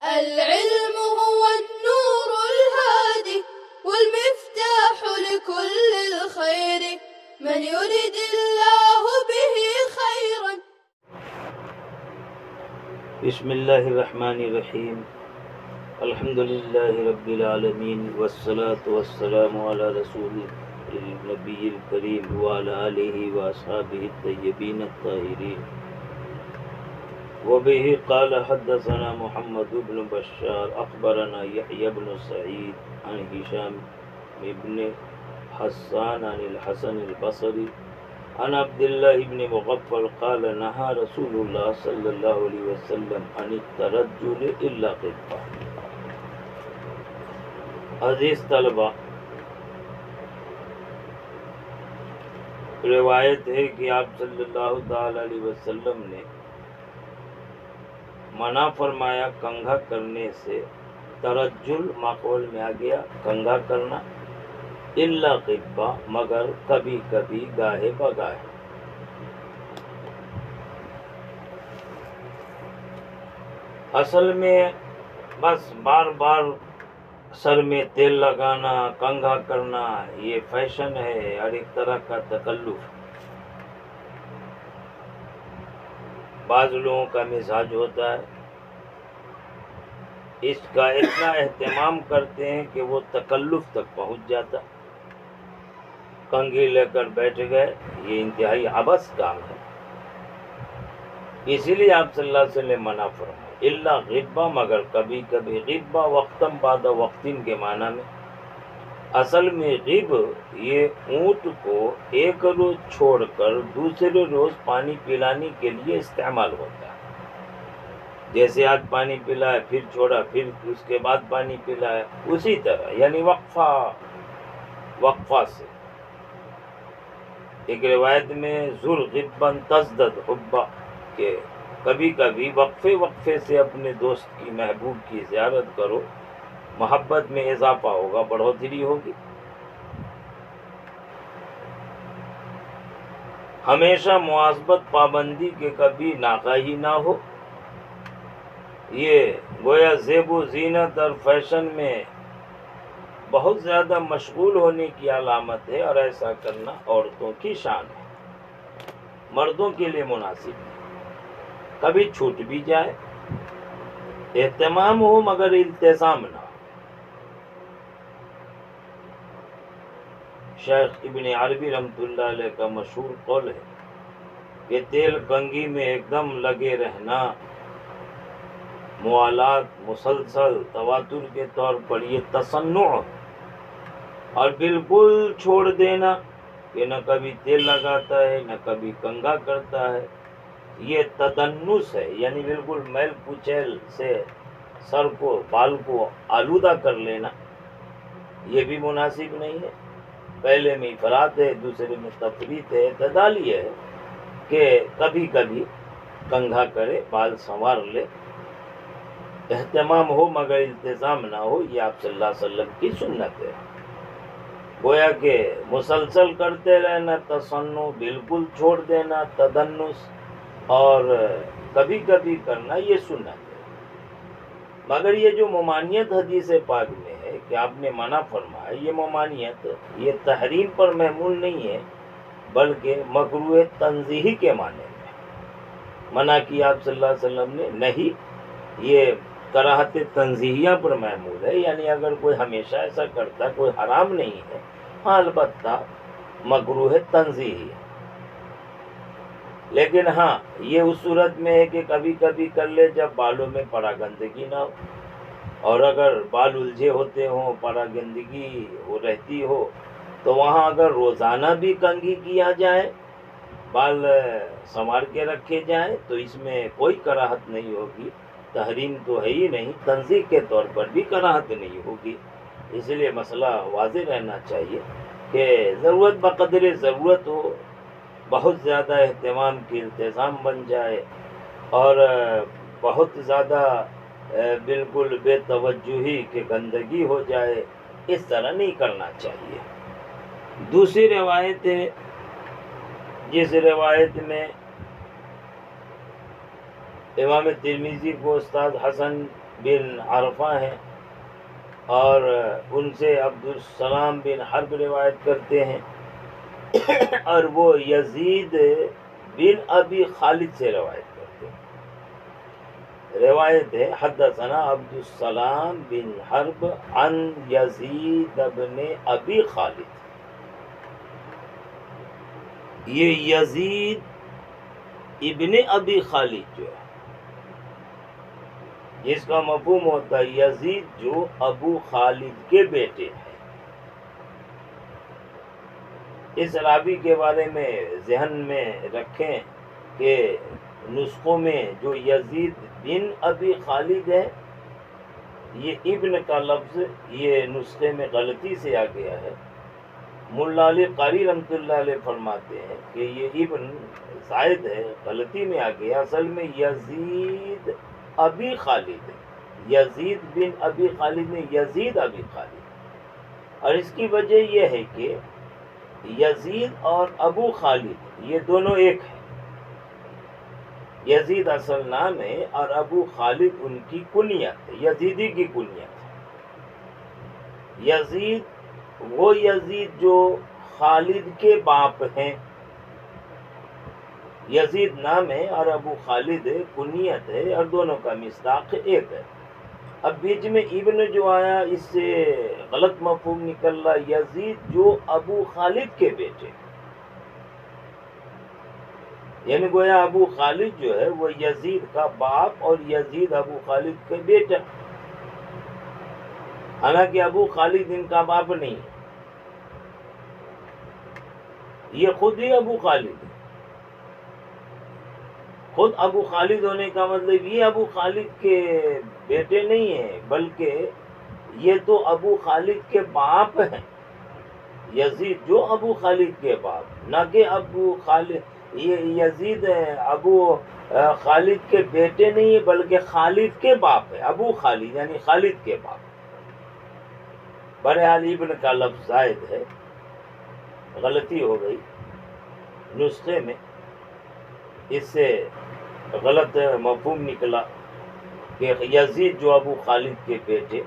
العلم هو النور الهادي والمفتاح لكل الخير من يرد الله به خيرا. بسم اللہ الرحمن الرحیم. الحمد للہ رب العالمین والصلاة والسلام علی رسول النبی الکریم وعلی آلہ واصحابہ الطیبین الطاہرین. وبہ قال حدثنا محمد بن بشار اخبرنا یحیی بن سعید عن ہشام بن حسان عن الحسن البصری عن عبد الله بن مغفل قال نهى رسول الله صلى الله عليه وسلم عن الترجل الا قطع. عزیز طلبہ، روایت ہے کہ آپ صلی اللہ تعالی علیہ وسلم نے منع فرمایا کنگھا کرنے سے. ترجل ماقول میں آ گیا کنگھا کرنا، الا قبا مگر کبھی کبھی گاہے بگاہے. اصل میں بس بار بار سر میں تیل لگانا، کنگھا کرنا یہ فیشن ہے، ہر ایک طرح کا تکلف. بعض لوگوں کا مزاج ہوتا ہے اس کا اتنا اہتمام کرتے ہیں کہ وہ تکلف تک پہنچ جاتا. کنگھی لے کر بیٹھ گئے، یہ انتہائی عبث کام ہے. اسی لیے آپ صلی اللہ علیہ وسلم منع فرمائے الا غبا مگر کبھی کبھی. غبا وقتاً بعد وقتاً کے معنی میں اصل میں غب یہ اونٹ کو ایک روز چھوڑ کر دوسرے روز پانی پلانے کے لیے استعمال ہوتا ہے. جیسے آج پانی پلایا پھر چھوڑا پھر اس کے بعد پانی پلایا، اسی طرح یعنی وقفہ سے. ایک روایت میں ذر غبا تزدد حبا کہ کبھی کبھی وقفے سے اپنے دوست کی محبوب کی زیارت کرو، محبت میں اضافہ ہوگا، بڑھوتری ہوگی. ہمیشہ مواظبت پابندی کے کبھی ناکاہی نہ ہو. یہ گویا زیب و زینت اور فیشن میں بہت زیادہ مشغول ہونے کی علامت ہے، اور ایسا کرنا عورتوں کی شان ہے، مردوں کے لیے مناسب ہے. کبھی چھوٹ بھی جائے، اہتمام ہو مگر التزام نہ ہو. شیخ ابن عربی رحمۃ اللہ علیہ کا مشہور قول ہے کہ تیل کنگھی میں ایک دم لگے رہنا، موالات مسلسل تواتر کے طور پر یہ تصنع، اور بالکل چھوڑ دینا کہ نہ کبھی تیل لگاتا ہے نہ کبھی کنگھا کرتا ہے، یہ تدنس ہے. یعنی بالکل میل کچیل سے سر کو بال کو آلودہ کر لینا، یہ بھی مناسب نہیں ہے. پہلے میں افراط ہے، دوسرے میں تفریط ہے. اعتدال یہ ہے کہ کبھی کبھی کنگھا کرے، بال سنوار لے، اہتمام ہو مگر التزام نہ ہو. یہ آپ صلی اللہ علیہ وسلم کی سنت ہے. گویا کہ مسلسل کرتے رہنا تصنع، بالکل چھوڑ دینا تدنس، اور کبھی کبھی کرنا یہ سنت ہے. مگر یہ جو ممانعت حدیث پاک میں ہے کہ آپ نے منع فرمایا، یہ ممانعت یہ تحریم پر محمول نہیں ہے، بلکہ مکروہ تنزیہی کے معنی میں منع کیا آپ صلی اللہ علیہ وسلم نے. نہیں، یہ کراہت تنزیہیہ پر محمول ہے. یعنی اگر کوئی ہمیشہ ایسا کرتا کوئی حرام نہیں ہے، ہاں البتہ مکروہ تنزیہی ہے. لیکن ہاں یہ اس صورت میں ہے کہ کبھی کبھی کر لے جب بالوں میں پڑا گندگی نہ ہو، اور اگر بال الجھے ہوتے ہوں، پڑا گندگی وہ رہتی ہو، تو وہاں اگر روزانہ بھی کنگھی کیا جائے، بال سنوار کے رکھے جائیں، تو اس میں کوئی کراہت نہیں ہوگی. تحریم تو ہے ہی نہیں، تنزیہ کے طور پر بھی کراہت نہیں ہوگی. اس لیے مسئلہ واضح رہنا چاہیے کہ ضرورت بقدر ضرورت ہو، بہت زیادہ اہتمام کی التزام بن جائے، اور بہت زیادہ بالکل بے توجہی کہ گندگی ہو جائے، اس طرح نہیں کرنا چاہیے. دوسری روایت ہے جس روایت میں امام ترمذی کو استاد حسن بن عرفہ ہیں اور ان سے عبدالسلام بن حرب روایت کرتے ہیں اور وہ یزید بن ابی خالد سے روایت کرتے ہیں۔ روایت ہے حدثنا عبدالسلام بن حرب عن یزید بن ابی خالد۔ یہ یزید ابن ابی خالد جو ہے، جس کا مفہوم ہوتا ہے یزید جو ابو خالد کے بیٹے ہیں۔ اس راوی کے بارے میں ذہن میں رکھیں کہ نسخوں میں جو یزید بن ابی خالد ہے، یہ ابن کا لفظ یہ نسخے میں غلطی سے آ گیا ہے۔ مولا علی قاری رحمۃ اللہ علیہ فرماتے ہیں کہ یہ ابن زائد ہے، غلطی میں آ گیا، اصل میں یزید ابی خالد ہے، یزید بن ابی خالد نے یزید ابی خالد۔ اور اس کی وجہ یہ ہے کہ یزید اور ابو خالد یہ دونوں ایک ہیں، یزید اصل نام ہے اور ابو خالد ان کی کنیت ہے، یزیدی کی کنیت ہے۔ یزید وہ یزید جو خالد کے باپ ہیں، یزید نام ہے اور ابو خالد کنیت ہے، اور دونوں کا مصداق ایک ہے۔ اب بیچ میں ابن جو آیا اس سے غلط مفہوم نکل رہا، یزید جو ابو خالد کے بیٹے، یعنی گویا ابو خالد جو ہے وہ یزید کا باپ اور یزید ابو خالد کا بیٹا، حالانکہ ابو خالد ان کا باپ نہیں، یہ خود ہی ابو خالد ہے۔ خود ابو خالد ہونے کا مطلب یہ ابو خالد کے بیٹے نہیں ہیں، بلکہ یہ تو ابو خالد کے باپ ہیں، یزید جو ابو خالد کے باپ، نہ کہ ابو خالد، یہ یزید ابو خالد کے بیٹے نہیں ہیں بلکہ خالد کے باپ ہے، ابو خالد یعنی خالد کے باپ۔ بہرحال ابن کا لفظ زائد ہے، غلطی ہو گئی نسخے میں، اس سے غلط مفہوم نکلا کہ یزید جو ابو خالد کے بیٹے،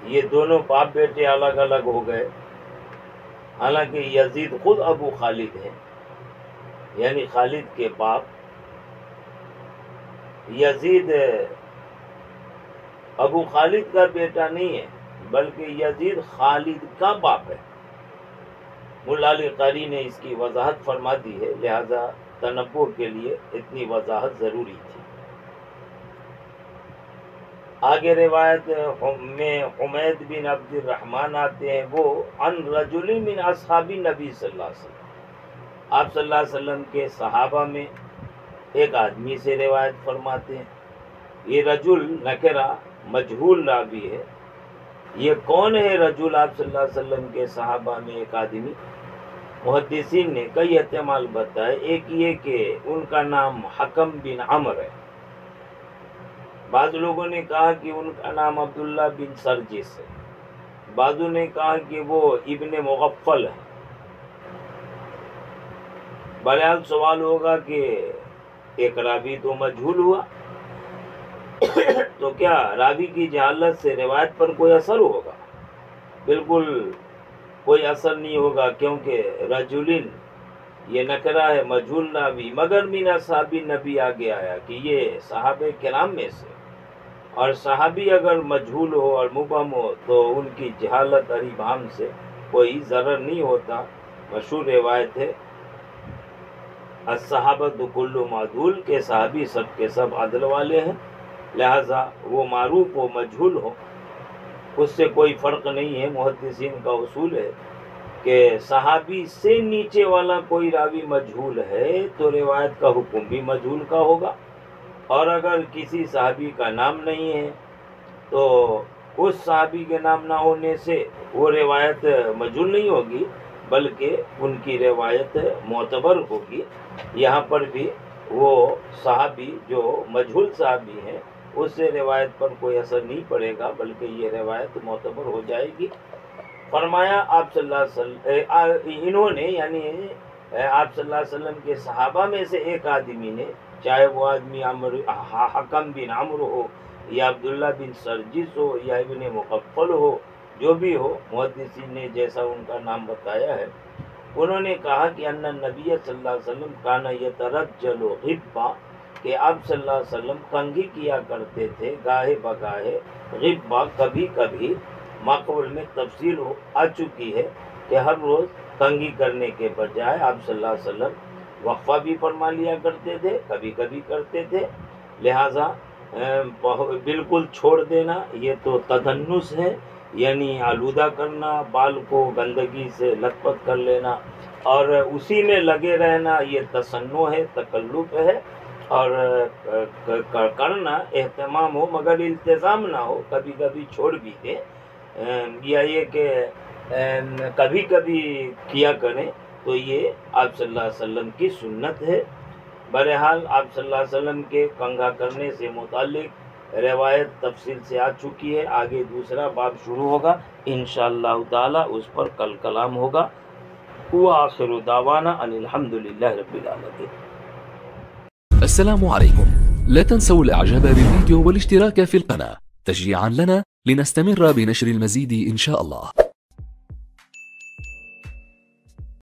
یہ دونوں باپ بیٹے الگ الگ ہو گئے، حالانکہ یزید خود ابو خالد ہے یعنی خالد کے باپ۔ یزید ابو خالد کا بیٹا نہیں ہے بلکہ یزید خالد کا باپ ہے۔ مولا علی قاری نے اس کی وضاحت فرما دی ہے، لہذا تنبہ کے لیے اتنی وضاحت ضروری تھی۔ آگے روایت میں حمید بن عبد الرحمن آتے ہیں، وہ عن رجل من اصحاب نبی صلی اللہ علیہ وسلم، آپ صلی اللہ علیہ وسلم کے صحابہ میں ایک آدمی سے روایت فرماتے ہیں۔ یہ رجل نکرہ مجہول راوی ہے، یہ کون ہے رجل؟ آپ صلی اللہ علیہ وسلم کے صحابہ میں ایک آدمی، محدثین نے کئی احتمال بتائے، ایک یہ کہ ان کا نام حکم بن عمر ہے، بعض لوگوں نے کہا کہ ان کا نام عبداللہ بن سرجس ہے، بعضوں نے کہا کہ وہ ابن مغفل ہے۔ بہرحال سوال ہوگا کہ ایک راوی تو مجہول ہوا، تو کیا راوی کی جہالت سے روایت پر کوئی اثر ہوگا؟ بالکل کوئی اثر نہیں ہوگا، کیونکہ رجلن یہ نکرہ ہے، مجہول راوی، مگر من اصحاب نبی آگے آیا کہ یہ صحابہ کرام میں سے، اور صحابی اگر مجہول ہو اور مبہم ہو تو ان کی جہالت اور ابہام سے کوئی ضرر نہیں ہوتا۔ مشہور روایت ہے الصحابۃ کلھم عدول، کے صحابی سب کے سب عدل والے ہیں، لہذا وہ معروف ہو مجہول ہو اس سے کوئی فرق نہیں ہے۔ محدثین کا اصول ہے کہ صحابی سے نیچے والا کوئی راوی مجہول ہے تو روایت کا حکم بھی مجہول کا ہوگا، اور اگر کسی صحابی کا نام نہیں ہے تو اس صحابی کے نام نہ ہونے سے وہ روایت مجہول نہیں ہوگی بلکہ ان کی روایت معتبر ہوگی۔ یہاں پر بھی وہ صحابی جو مجہول صحابی ہیں اس سے روایت پر کوئی اثر نہیں پڑے گا بلکہ یہ روایت معتبر ہو جائے گی۔ فرمایا آپ صلی اللہ علیہ وسلم، انہوں نے یعنی آپ صلی اللہ علیہ وسلم کے صحابہ میں سے ایک آدمی نے چاہے وہ آدمی حکم بن عمرو ہو یا عبداللہ بن سرجس ہو یا ابن مغفل ہو، جو بھی ہو، محدثین نے جیسا ان کا نام بتایا ہے، انہوں نے کہا کہ ان نبی صلی اللہ علیہ وسلم کان یترجل غبا، کہ آپ صلی اللہ علیہ وسلم کنگھی کیا کرتے تھے گاہے بگاہے، غبا کبھی کبھی، ماقبل میں تفصیل آ چکی ہے کہ ہر روز کنگھی کرنے کے بجائے آپ صلی اللہ علیہ وسلم وقفہ بھی فرما لیا کرتے تھے، کبھی کبھی کرتے تھے، لہٰذا بالکل چھوڑ دینا یہ تو تدنس ہے، یعنی آلودہ کرنا، بال کو گندگی سے لت پت کر لینا اور اسی میں لگے رہنا، یہ تصنع ہے، تکلف ہے، اور کرنا اہتمام ہو مگر التزام نہ ہو، کبھی کبھی چھوڑ بھی دے، یا یہ کہ کبھی کبھی کیا کریں، تو یہ آپ صلی اللہ علیہ وسلم کی سنت ہے۔ بہرحال آپ صلی اللہ علیہ وسلم کے کنگھا کرنے سے متعلق روایت تفصیل سے آ چکی ہے، آگے دوسرا باب شروع ہوگا انشاءاللہ تعالی، اس پر کل کلام ہوگا۔ وآخر دعوانا ان الحمد للہ رب العالمین۔ السلام عليكم، لا تنسوا الاعجاب بالفيديو والاشتراك في القناة تشجيعا لنا لنستمر بنشر المزيد إن شاء الله.